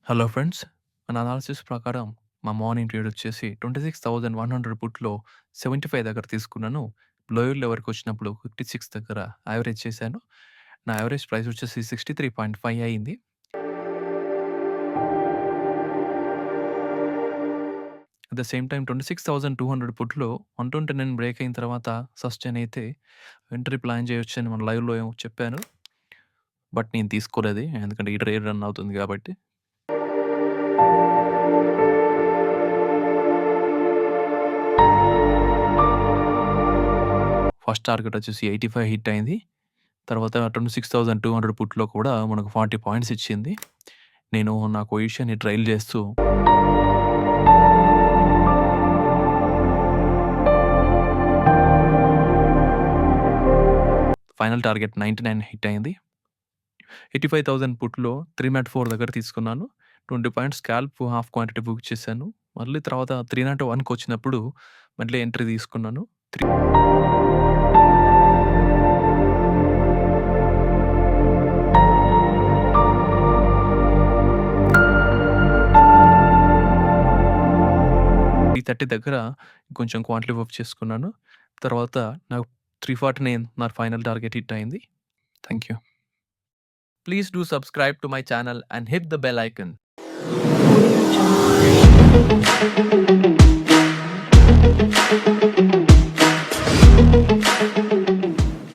Hello friends. మన analysis ప్రకారం మా మార్నింగ్ ట్రేడ్ వచ్చేసి 26,100 పుట్‌లో 75 దగ్గర తీసుకున్నాను. లోయర్ లెవెల్‌కొచ్చినప్పుడు 56 దగ్గర యావరేజ్ చేశాను. నా యావరేజ్ ప్రైస్ వచ్చేసి 63.5 అయింది. At the same time 26,200 పుట్‌లో 129 break అయిన తర్వాత సస్టైన్ అయితే ఎంట్రీ ప్లాన్ చేయొచ్చని మన లైవ్‌లో ఏమో చెప్పాను. బట్ నేను తీసుకోలేదు. ఎందుకంటే ఈ ట్రేడ్ రన్ అవుతుంది కాబట్టి. ఫస్ట్ టార్గెట్ వచ్చేసి 85 హిట్ అయింది. తర్వాత 26,200 పుట్‌లో కూడా మనకు 40 పాయింట్స్ ఇచ్చింది. నేను నా పొజిషన్‌ని ట్రైల్ చేస్తూ ఫైనల్ టార్గెట్ 99 హిట్ అయింది. 85,000 పుట్‌లో 304 దగ్గర తీసుకున్నాను. 20 points scalp half quantity book చేశాను. మళ్ళీ తర్వాత 301కొచ్చినప్పుడు మళ్ళీ ఎంట్రీ తీసుకున్నాను. ఈ 30 దగ్గర కొంచెం క్వాంటిటీ బుక్ చేసుకున్నాను. తర్వాత నాకు 349 నా ఫైనల్ టార్గెట్ హిట్ అయింది. Thank you. Please do subscribe to my channel and hit the bell icon. Audio Jungle.